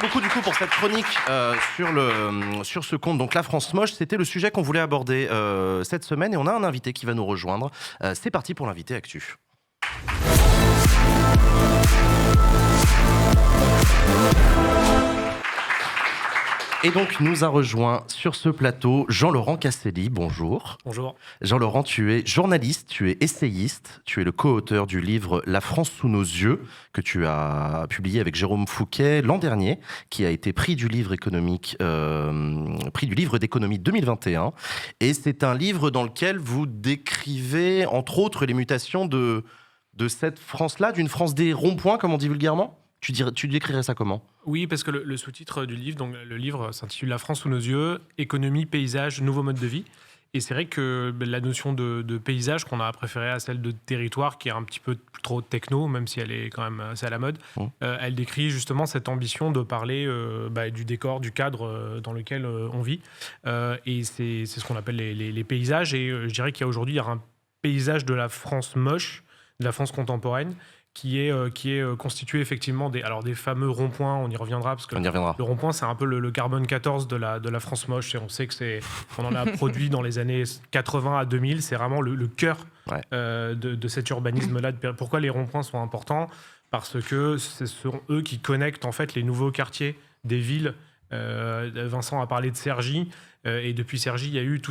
beaucoup du coup pour cette chronique sur ce compte. Donc la France moche, c'était le sujet qu'on voulait aborder cette semaine et on a un invité qui va nous rejoindre. C'est parti pour l'invité Actu. Et donc, nous a rejoint sur ce plateau Jean-Laurent Casselli. Bonjour. Bonjour. Jean-Laurent, tu es journaliste, tu es essayiste, tu es le co-auteur du livre La France sous nos yeux, que tu as publié avec Jérôme Fouquet l'an dernier, qui a été prix du livre d'économie 2021. Et c'est un livre dans lequel vous décrivez, entre autres, les mutations de cette France-là, d'une France des ronds-points, comme on dit vulgairement. Tu décrirais ça comment ? Oui, parce que le sous-titre du livre, donc le livre s'intitule La France sous nos yeux, économie, paysage, nouveau mode de vie. Et c'est vrai que la notion de paysage qu'on a préférée à celle de territoire, qui est un petit peu trop techno, même si elle est quand même assez à la mode, elle décrit justement cette ambition de parler du décor, du cadre dans lequel on vit. Et c'est ce qu'on appelle les paysages. Et je dirais qu'il y a aujourd'hui un paysage de la France moche, de la France contemporaine, qui est constitué effectivement des fameux ronds-points, on y reviendra, parce que le rond-point, c'est un peu le carbone 14 de la France moche, et on sait qu'on en a produit dans les années 80 à 2000, c'est vraiment le cœur de cet urbanisme-là. Pourquoi les ronds-points sont importants ? Parce que ce sont eux qui connectent en fait les nouveaux quartiers des villes. Vincent a parlé de Cergy, et depuis Cergy, il y a eu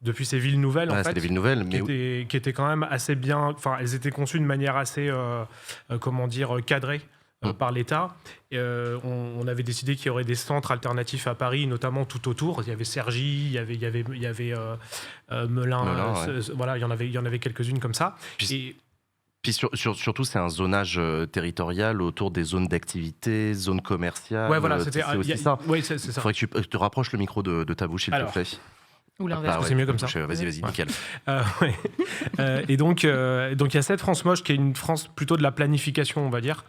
depuis ces villes nouvelles, en fait, des villes nouvelles, qui étaient quand même assez bien. Enfin, elles étaient conçues de manière assez, cadrée par l'État. On avait décidé qu'il y aurait des centres alternatifs à Paris, notamment tout autour. Il y avait Cergy, il y avait Melun. Voilà, il y en avait quelques-unes comme ça. Puis surtout, c'est un zonage territorial autour des zones d'activité, zones commerciales. Ouais, voilà, c'était aussi ça. Oui, c'est ça. Il faudrait que tu te rapproches le micro de ta bouche, s'il te plaît. Ou l'inverse, c'est mieux comme ça. Vas-y, nickel. Et donc, il y a cette France moche qui est une France plutôt de la planification, on va dire,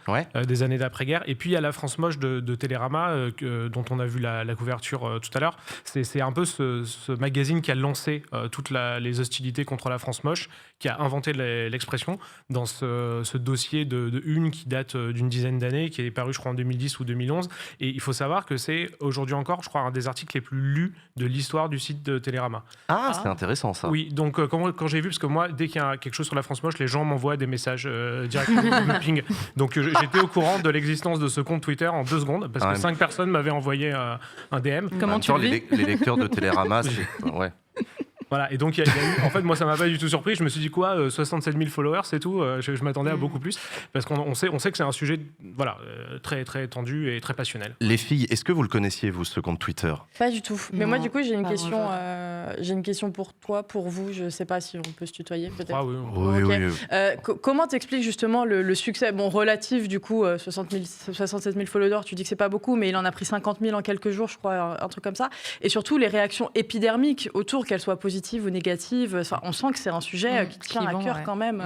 des années d'après-guerre. Et puis, il y a la France moche de Télérama, dont on a vu la couverture tout à l'heure. C'est un peu ce magazine qui a lancé toutes les hostilités contre la France moche, qui a inventé l'expression dans ce dossier de une qui date d'une dizaine d'années, qui est paru, je crois, en 2010 ou 2011. Et il faut savoir que c'est aujourd'hui encore, je crois, un des articles les plus lus de l'histoire du site de Télérama. C'est intéressant ça. Oui, donc quand j'ai vu, parce que moi, dès qu'il y a quelque chose sur la France moche, les gens m'envoient des messages directement de ping. Donc j'étais au courant de l'existence de ce compte Twitter en 2 secondes, parce que 5 personnes m'avaient envoyé un DM. Comment tu le vis ? Les lecteurs de Télérama, ouais. Voilà, et donc il y a eu, en fait, moi ça m'a pas du tout surpris. Je me suis dit 67 000 followers, c'est tout. Je m'attendais à beaucoup plus, parce qu'on sait que c'est un sujet, très très tendu et très passionnel. Les filles, est-ce que vous le connaissiez, vous, ce compte Twitter ? Pas du tout. Mais moi, du coup, j'ai une question pour toi, pour vous. Je sais pas si on peut se tutoyer, peut-être. Ah oui. Oui. Comment t'expliques justement le succès, relatif du coup, 67 000 followers. Tu dis que c'est pas beaucoup, mais il en a pris 50 000 en quelques jours, je crois, un truc comme ça. Et surtout les réactions épidermiques autour, qu'elles soient positives ou négatives. Enfin, on sent que c'est un sujet qui tient à cœur quand même.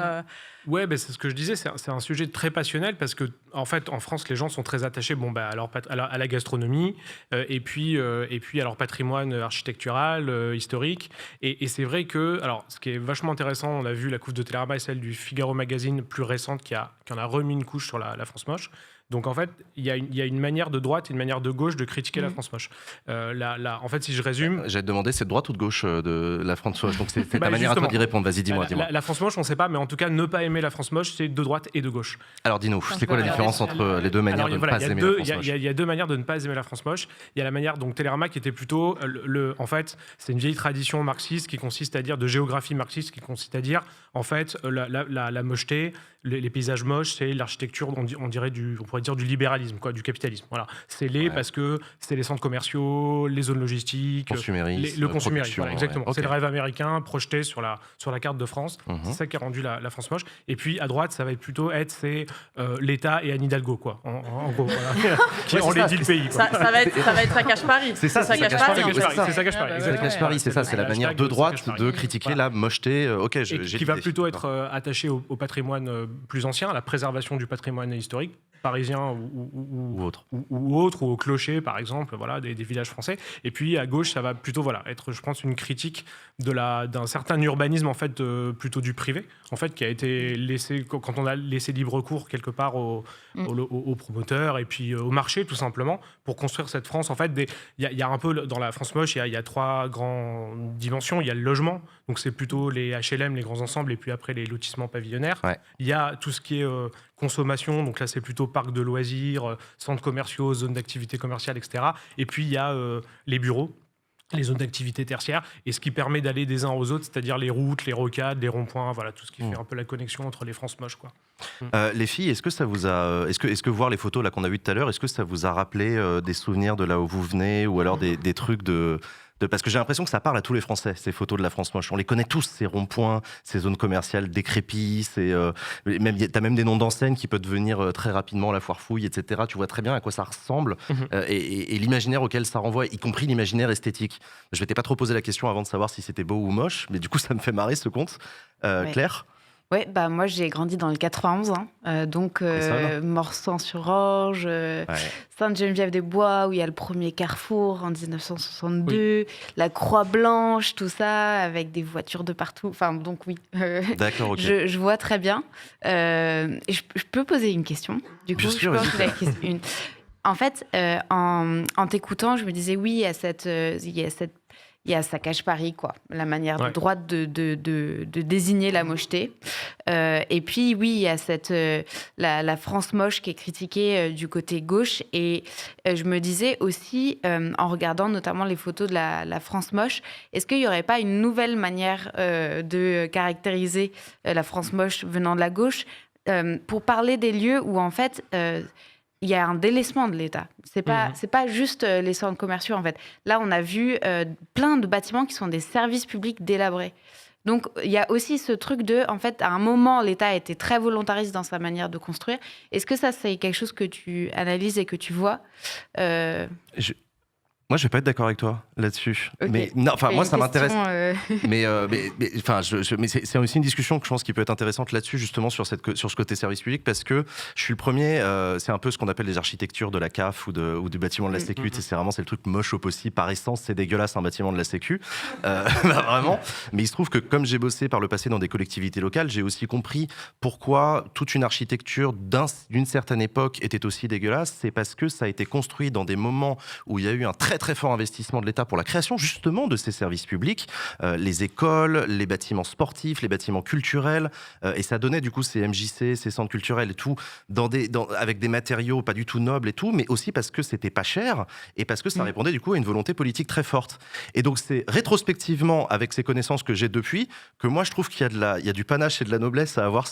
Ouais, c'est ce que je disais, c'est un sujet très passionnel, parce que en fait, en France, les gens sont très attachés à la gastronomie, et puis à leur patrimoine architectural, historique. Et c'est vrai que, ce qui est vachement intéressant, on a vu la couve de Télérama et celle du Figaro Magazine plus récente qui en a remis une couche sur la France moche. Donc en fait, il y a une manière de droite et une manière de gauche de critiquer la France moche. En fait, si je résume... J'allais te demander, c'est de droite ou de gauche de la France moche ? Donc c'est ta manière à toi d'y répondre. Vas-y, dis-moi. La France moche, on ne sait pas, mais en tout cas, ne pas aimer la France moche, c'est de droite et de gauche. Alors dis-nous, c'est quoi la différence entre les deux manières de ne pas aimer la France moche ? Il y a 2 manières de ne pas aimer la France moche. Il y a la manière, donc Télérama, qui était plutôt... en fait, c'est une vieille tradition marxiste qui consiste à dire, de géographie marxiste, qui consiste à dire, en fait, la mocheté, les paysages moches, c'est l'architecture, on pourrait dire du libéralisme, du capitalisme. Voilà. C'est parce que c'est les centres commerciaux, les zones logistiques, le consumérisme. Voilà, exactement. C'est le rêve américain projeté sur la carte de France. C'est ça qui a rendu la France moche. Et puis à droite, ça va plutôt être l'État et Anne Hidalgo, quoi. En gros, voilà. Qui ont dit le pays. Quoi. Ça va être ça cache Paris. C'est ça, ça cache Paris. C'est ça cache Paris. Ça cache Paris, c'est ça. C'est la manière de droite de critiquer la mocheté. Qui va plutôt être attaché au patrimoine plus ancien, à la préservation du patrimoine historique. parisiens Ou autre. ou autres, ou au clocher, par exemple, voilà, des villages français. Et puis à gauche, ça va plutôt être, je pense, une critique d'un certain urbanisme, en fait, plutôt du privé, en fait, qui a été laissé, quand on a laissé libre cours quelque part aux promoteurs et puis au marché, tout simplement, pour construire cette France. En fait, il y a un peu, dans la France moche, il y a 3 grandes dimensions. Il y a le logement, donc c'est plutôt les HLM, les grands ensembles, et puis après les lotissements pavillonnaires. Ouais. Il y a tout ce qui est consommation, donc là c'est plutôt parcs de loisirs, centres commerciaux, zones d'activité commerciale, etc. Et puis il y a les bureaux, les zones d'activité tertiaire, et ce qui permet d'aller des uns aux autres, c'est-à-dire les routes, les rocades, les ronds-points, voilà, tout ce qui fait un peu la connexion entre les France moches, quoi. Les filles, est-ce que ça vous a, est-ce que voir les photos là qu'on a vues tout à l'heure, est-ce que ça vous a rappelé des souvenirs de là où vous venez, ou alors des trucs parce que j'ai l'impression que ça parle à tous les Français, ces photos de la France moche. On les connaît tous, ces ronds-points, ces zones commerciales décrépies, t'as même des noms d'enseignes qui peuvent devenir très rapidement la foire fouille, etc. Tu vois très bien à quoi ça ressemble et l'imaginaire auquel ça renvoie, y compris l'imaginaire esthétique. Je ne t'ai pas trop posé la question avant de savoir si c'était beau ou moche, mais du coup ça me fait marrer ce conte. Claire ? Ouais, bah moi j'ai grandi dans le 91, donc Morsan-sur-Orge, Sainte-Geneviève-des-Bois, où il y a le premier carrefour en 1962, la Croix-Blanche, tout ça, avec des voitures de partout. Enfin, donc oui, D'accord, ok. je vois très bien. Et je peux poser une question, du coup. Bien sûr, vas-y. La question. En fait, en t'écoutant, je me disais oui, il y a Saccage Paris, quoi, la manière de droite de désigner la mocheté. Et puis, oui, il y a la France moche qui est critiquée du côté gauche. Et je me disais aussi, en regardant notamment les photos de la France moche, est-ce qu'il n'y aurait pas une nouvelle manière de caractériser la France moche venant de la gauche pour parler des lieux où, en fait... il y a un délaissement de l'État. C'est pas juste les centres commerciaux, en fait. Là, on a vu plein de bâtiments qui sont des services publics délabrés. Donc, il y a aussi ce truc de, en fait, à un moment, l'État a été très volontariste dans sa manière de construire. Est-ce que ça, c'est quelque chose que tu analyses et que tu vois Moi, je vais pas être d'accord avec toi là-dessus. Okay. Mais non, enfin, moi, ça m'intéresse. Mais c'est aussi une discussion que je pense qui peut être intéressante là-dessus, justement, sur ce côté service public, parce que je suis le premier. C'est un peu ce qu'on appelle les architectures de la CAF ou du bâtiment de la Sécu. C'est le truc moche au possible. Par essence, c'est dégueulasse un bâtiment de la Sécu, vraiment. Mais il se trouve que comme j'ai bossé par le passé dans des collectivités locales, j'ai aussi compris pourquoi toute une architecture d'une certaine époque était aussi dégueulasse. C'est parce que ça a été construit dans des moments où il y a eu un très très fort investissement de l'État pour la création justement de ces services publics, les écoles, les bâtiments sportifs, les bâtiments culturels, et ça donnait du coup ces MJC, ces centres culturels et tout, avec des matériaux pas du tout nobles et tout, mais aussi parce que c'était pas cher et parce que ça répondait du coup à une volonté politique très forte. Et donc c'est rétrospectivement, avec ces connaissances que j'ai depuis, que moi je trouve qu'il y a du panache et de la noblesse à avoir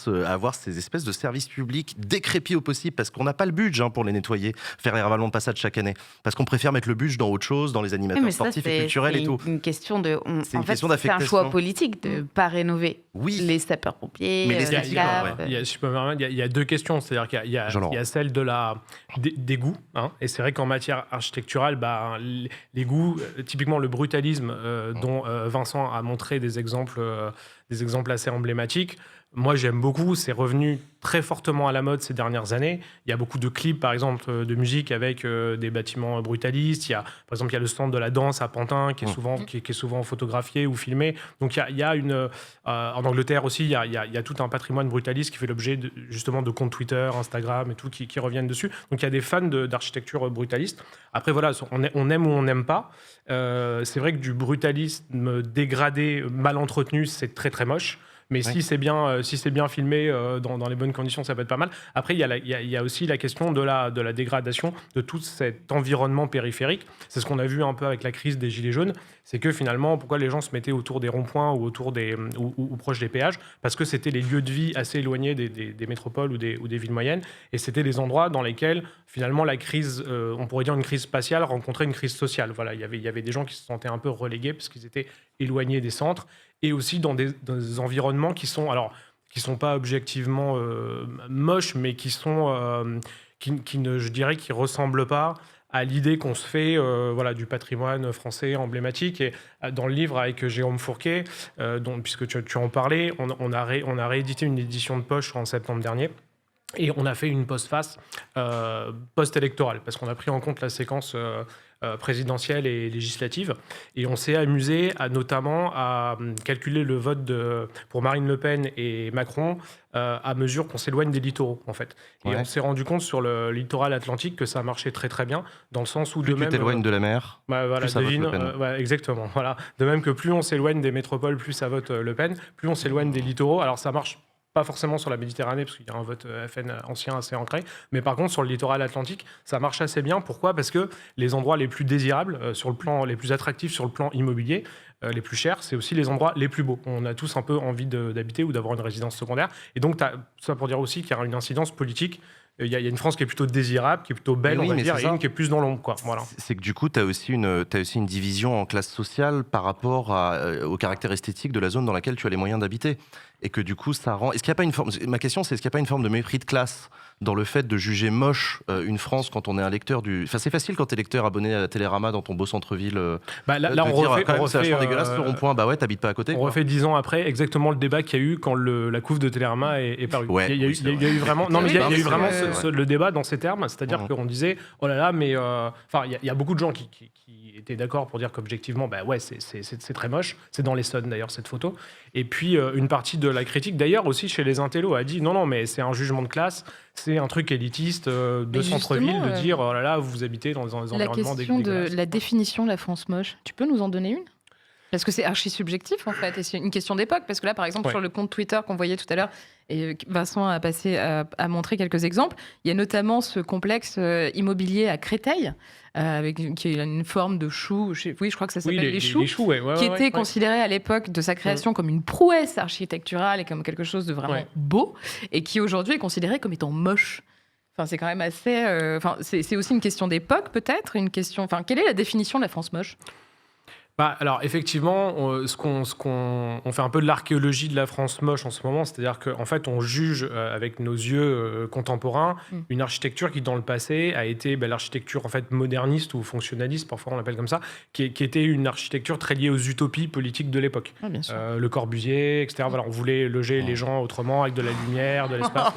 ces espèces de services publics décrépits au possible, parce qu'on n'a pas le budget pour les nettoyer, faire les ravalements de passade chaque année, parce qu'on préfère mettre le budget dans autre chose, dans les animateurs sportifs et culturels et tout. C'est une question de... C'est un choix politique de ne pas rénover les sapeurs-pompiers, mais les CAF. Il y a 2 questions. C'est-à-dire qu'il y a celle des goûts. Et c'est vrai qu'en matière architecturale, les goûts, typiquement le brutalisme dont Vincent a montré des exemples assez emblématiques. Moi, j'aime beaucoup. C'est revenu très fortement à la mode ces dernières années. Il y a beaucoup de clips, par exemple, de musique avec des bâtiments brutalistes. Par exemple, il y a le stand de la danse à Pantin qui est souvent photographié ou filmé. Donc, il y a en Angleterre aussi, il y a tout un patrimoine brutaliste qui fait l'objet justement de comptes Twitter, Instagram et tout qui reviennent dessus. Donc, il y a des fans d'architecture brutaliste. Après, voilà, on aime ou on n'aime pas. C'est vrai que du brutalisme dégradé, mal entretenu, c'est très, très moche. Mais si c'est bien filmé dans les bonnes conditions, ça peut être pas mal. Après, il y a aussi la question de la dégradation de tout cet environnement périphérique. C'est ce qu'on a vu un peu avec la crise des Gilets jaunes. C'est que finalement, pourquoi les gens se mettaient autour des ronds-points ou autour ou proches des péages ? Parce que c'était les lieux de vie assez éloignés des métropoles ou des villes moyennes. Et c'était des endroits dans lesquels, finalement, la crise, on pourrait dire une crise spatiale, rencontrait une crise sociale. Voilà, il y avait des gens qui se sentaient un peu relégués parce qu'ils étaient éloignés des centres. Et aussi dans des environnements qui sont pas objectivement moches, mais qui ressemblent pas à l'idée qu'on se fait du patrimoine français emblématique. Et dans le livre avec Jérôme Fourquet, puisque tu en parlais, on a réédité une édition de poche en septembre dernier, Et on a fait une postface post-électorale, parce qu'on a pris en compte la séquence présidentielle et législative. Et on s'est amusé notamment à calculer le vote pour Marine Le Pen et Macron à mesure qu'on s'éloigne des littoraux, en fait. Et on s'est rendu compte sur le littoral atlantique que ça marchait très très bien, dans le sens où plus tu t'éloignes de la mer, voilà, plus ça vote Le Pen. Exactement. Voilà. De même que plus on s'éloigne des métropoles, plus ça vote Le Pen, plus on s'éloigne des littoraux. Alors ça marche pas forcément sur la Méditerranée, parce qu'il y a un vote FN ancien assez ancré, mais par contre sur le littoral atlantique, ça marche assez bien. Pourquoi ? Parce que les endroits les plus désirables, les plus attractifs sur le plan immobilier, les plus chers, c'est aussi les endroits les plus beaux. On a tous un peu envie d'habiter ou d'avoir une résidence secondaire. Et donc, ça pour dire aussi qu'il y a une incidence politique. Il y a une France qui est plutôt désirable, qui est plutôt belle, on va dire, et une qui est plus dans l'ombre, quoi. Voilà. C'est que du coup, tu as aussi une division en classe sociale par rapport au caractère esthétique de la zone dans laquelle tu as les moyens d'habiter. Et que du coup, ça rend... Ma question, c'est est-ce qu'il n'y a pas une forme de mépris de classe dans le fait de juger moche une France quand on est un lecteur du... Enfin, c'est facile quand tu es lecteur abonné à Télérama dans ton beau centre-ville. Là, on refait... C'est vachement dégueulasse ce rond-point. Bah ouais, t'habites pas à côté. On refait 10 ans après exactement le débat qu'il y a eu quand la couve de Télérama est parue. Ouais, il y a eu vraiment... Non, mais il y a eu vraiment le débat dans ces termes. C'est-à-dire qu'on disait, oh là là, mais... Enfin, il y a beaucoup de gens qui étaient d'accord pour dire qu'objectivement, bah ouais, c'est très moche. C'est dans l'Essonne, d'ailleurs, cette photo. Et puis, une partie de la critique, d'ailleurs, aussi chez les intellos, a dit non, mais c'est un jugement de classe, c'est un truc élitiste de centre-ville, de dire, oh là là, vous habitez dans des environnements dégueulasses. La question de la définition de la France moche, tu peux nous en donner une ? Parce que c'est archi subjectif, en fait, et c'est une question d'époque. Parce que là, par exemple, sur le compte Twitter qu'on voyait tout à l'heure, et Vincent a montré quelques exemples, il y a notamment ce complexe immobilier à Créteil, qui est une forme de chou, je crois que ça s'appelle les choux, qui était considéré à l'époque de sa création comme une prouesse architecturale et comme quelque chose de vraiment beau, et qui aujourd'hui est considéré comme étant moche. Enfin, c'est quand même assez... c'est aussi une question d'époque, peut-être, une question... Enfin, quelle est la définition de la France moche ? Alors effectivement, on fait un peu de l'archéologie de la France moche en ce moment, c'est-à-dire qu'en fait on juge avec nos yeux contemporains une architecture qui dans le passé a été l'architecture en fait moderniste ou fonctionnaliste, parfois on l'appelle comme ça, qui était une archecture très liée aux utopies politiques de l'époque. Le Corbusier, etc. Voilà, on voulait loger les gens autrement avec de la lumière, de l'espace.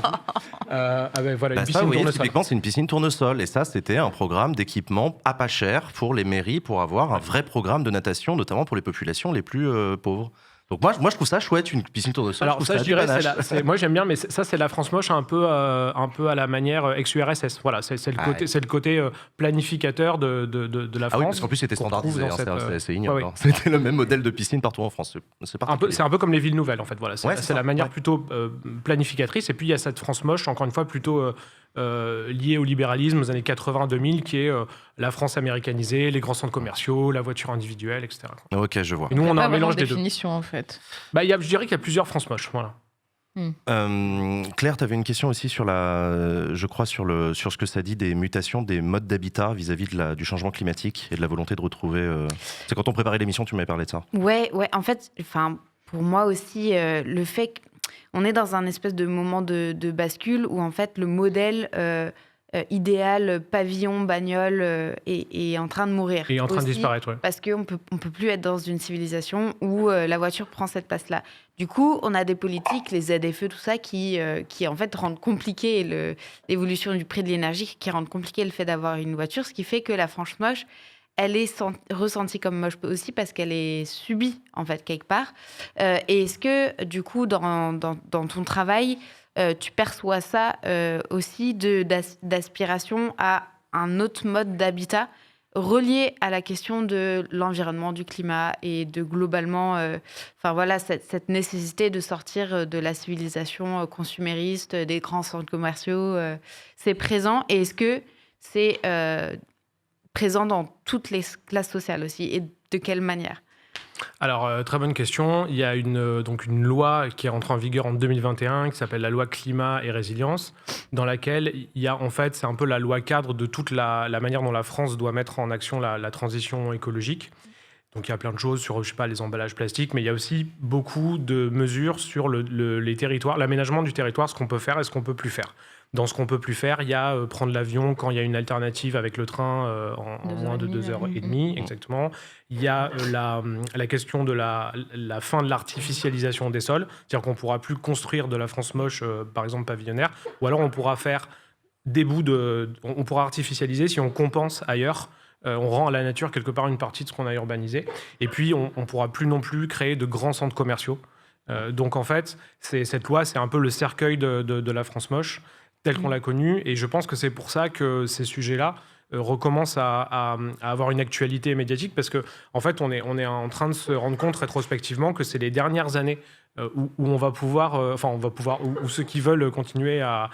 Voilà, une piscine tournesol. Typiquement, c'est une piscine tournesol, et ça c'était un programme d'équipement à pas cher pour les mairies pour avoir un vrai programme de natation, notamment pour les populations les plus pauvres. Donc moi, je trouve ça chouette, une piscine tournesol. Alors ça, je dirais, moi j'aime bien, mais ça, c'est la France moche un peu à la manière ex-URSS. Voilà, c'est le côté planificateur de la France. Ah oui, parce qu'en plus c'était standardisé, c'est ignoble. C'était le même modèle de piscine partout en France. C'est un peu comme les villes nouvelles, en fait. Voilà, c'est la manière plutôt planificatrice. Et puis il y a cette France moche, encore une fois, plutôt liée au libéralisme aux années 80-2000, qui est la France américanisée, les grands centres commerciaux, la voiture individuelle, etc. Ok, je vois. Et nous, on a un mélange des deux. En fait. Je dirais qu'il y a plusieurs France moches. Voilà. Claire, tu avais une question aussi sur sur ce que ça dit des mutations des modes d'habitat vis-à-vis du changement climatique et de la volonté de retrouver... C'est quand on préparait l'émission, tu m'avais parlé de ça. Ouais. En fait, pour moi aussi, le fait qu'on est dans un espèce de moment de bascule où en fait le modèle idéal, pavillon, bagnole, est en train de mourir. Et en train de disparaître, ouais. Parce qu'on peut plus être dans une civilisation où la voiture prend cette place-là. Du coup, on a des politiques, les ZFE, tout ça, qui en fait rendent compliqué l'évolution du prix de l'énergie, qui rendent compliqué le fait d'avoir une voiture, ce qui fait que la France moche, elle est ressentie comme moche aussi parce qu'elle est subie, en fait, quelque part. Et est-ce que, du coup, dans ton travail, tu perçois ça aussi d'aspiration à un autre mode d'habitat relié à la question de l'environnement, du climat et de globalement, cette nécessité de sortir de la civilisation consumériste, des grands centres commerciaux, c'est présent. Et est-ce que c'est présent dans toutes les classes sociales aussi, et de quelle manière ? Alors, très bonne question. Il y a une loi qui est entrée en vigueur en 2021 qui s'appelle la loi climat et résilience, dans laquelle il y a, en fait, c'est un peu la loi cadre de toute la manière dont la France doit mettre en action la transition écologique. Donc il y a plein de choses sur, les emballages plastiques, mais il y a aussi beaucoup de mesures sur les territoires, l'aménagement du territoire, ce qu'on peut faire et ce qu'on peut plus faire. Dans ce qu'on peut plus faire, il y a prendre l'avion quand il y a une alternative avec le train en moins de 2h30, exactement. Il y a la question de la fin de l'artificialisation des sols, c'est-à-dire qu'on ne pourra plus construire de la France moche, par exemple pavillonnaire, ou alors on pourra faire on pourra artificialiser si on compense ailleurs. On rend à la nature quelque part une partie de ce qu'on a urbanisé. Et puis, on ne pourra plus non plus créer de grands centres commerciaux. Donc, en fait, cette loi, c'est un peu le cercueil de la France moche, telle qu'on l'a connue. Et je pense que c'est pour ça que ces sujets-là recommencent à avoir une actualité médiatique, parce qu'en fait, on est en train de se rendre compte rétrospectivement que c'est les dernières années où on va pouvoir, où ceux qui veulent continuer à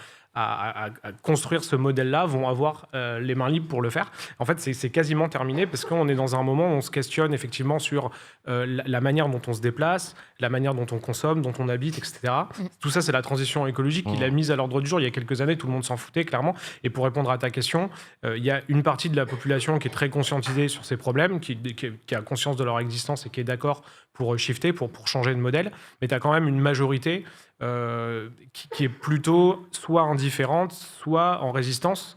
construire ce modèle-là vont avoir les mains libres pour le faire. En fait, c'est quasiment terminé, parce qu'on est dans un moment où on se questionne effectivement sur la manière dont on se déplace, la manière dont on consomme, dont on habite, etc. Tout ça, c'est la transition écologique qui l'a mise à l'ordre du jour. Il y a quelques années, tout le monde s'en foutait, clairement. Et pour répondre à ta question, il y a une partie de la population qui est très conscientisée sur ces problèmes, qui a conscience de leur existence et qui est d'accord pour shifter, pour changer de modèle. Mais tu as quand même une majorité qui est plutôt soit indifférente, soit en résistance.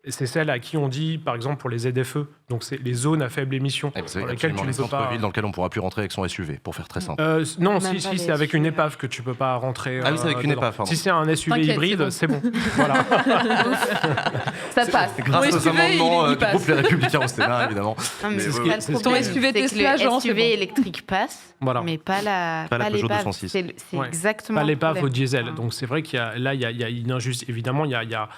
C'est celle à qui on dit, par exemple, pour les ZFE, donc c'est les zones à faible émission, dans lesquelles tu ne peux pas... dans lesquelles on ne pourra plus rentrer avec son SUV, pour faire très simple. Non, si c'est avec une épave que tu ne peux pas rentrer. Ah oui, c'est avec une épave, pardon. Si c'est un SUV hybride, c'est bon. Voilà. Ça passe. Grâce aux amendements du groupe Les Républicains au Sénat, évidemment. Non, mais ton SUV Tesla, le SUV électrique passe, mais pas Peugeot l'épave. 206. C'est exactement pas l'épave le au diesel. Donc c'est vrai qu'il y a une injustice. Évidemment, il y a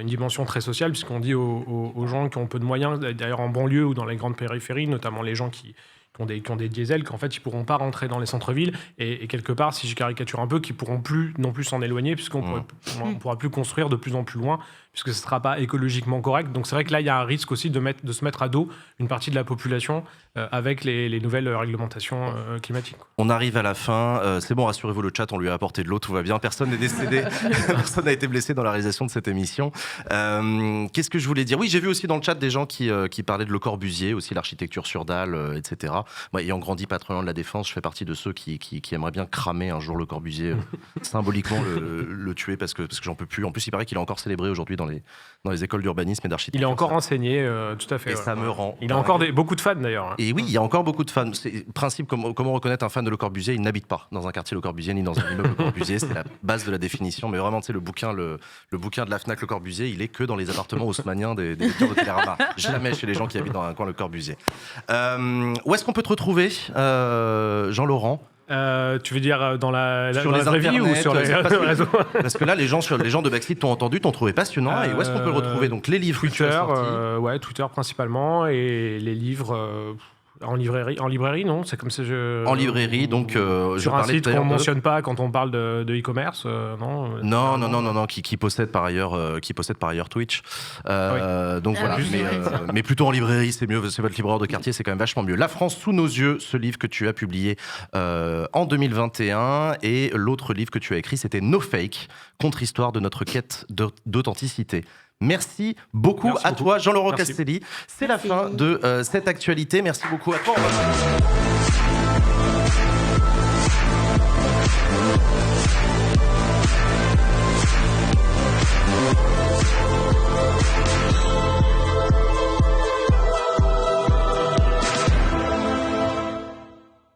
une dimension très sociale, puisqu'on dit aux gens qui ont peu de moyens, d'ailleurs en banlieue ou dans les grandes périphéries, notamment les gens qui ont des diesels, qu'en fait ils ne pourront pas rentrer dans les centres-villes, et quelque part, si je caricature un peu, qu'ils ne pourront plus non plus s'en éloigner, puisqu'on ne pourra plus construire de plus en plus loin, puisque ce ne sera pas écologiquement correct. Donc c'est vrai que là, il y a un risque aussi de se mettre à dos une partie de la population avec les nouvelles réglementations climatiques. On arrive à la fin. C'est bon, rassurez-vous, le chat, on lui a apporté de l'eau, tout va bien. Personne n'est décédé, personne n'a été blessé dans la réalisation de cette émission. Qu'est-ce que je voulais dire ? Oui, j'ai vu aussi dans le chat des gens qui parlaient de Le Corbusier, aussi l'architecture sur dalle, etc. Moi, ayant grandi pas très loin de la Défense, je fais partie de ceux qui aimeraient bien cramer un jour Le Corbusier, symboliquement le tuer, parce que j'en peux plus. En plus, il paraît qu'il est encore célébré aujourd'hui dans les écoles d'urbanisme et d'architecture. Il est encore enseigné, tout à fait. Et ça me rend... Il a encore beaucoup de fans, d'ailleurs. Et oui, il y a encore beaucoup de fans. C'est principe, comment reconnaître un fan de Le Corbusier ? Il n'habite pas dans un quartier Le Corbusier ni dans un immeuble Le Corbusier. C'est la base de la définition. Mais vraiment, tu sais, le bouquin de la Fnac Le Corbusier, il est que dans les appartements haussmanniens des lecteurs de Télérama. Jamais chez les gens qui habitent dans un coin Le Corbusier. Où est-ce qu'on peut te retrouver, Jean-Laurent ? Tu veux dire dans la vraie vie ou sur les réseaux ? Parce que là, les gens de Backseat t'ont entendu, t'ont trouvé passionnant. Et où est-ce qu'on peut le retrouver ? Donc les livres Twitter, Twitter principalement, et les livres en librairie, non ? C'est comme ça. En librairie, donc sur un site qu'on mentionne pas quand on parle de e-commerce, non. Non, qui possède par ailleurs Twitch. Donc voilà, mais plutôt en librairie, c'est mieux. C'est votre libraire de quartier, c'est quand même vachement mieux. La France sous nos yeux, ce livre que tu as publié en 2021, et l'autre livre que tu as écrit, c'était No Fake, contre-histoire de notre quête d'authenticité. Merci beaucoup à toi, Jean-Laurent Castelli. C'est la fin de cette actualité. Merci beaucoup à toi.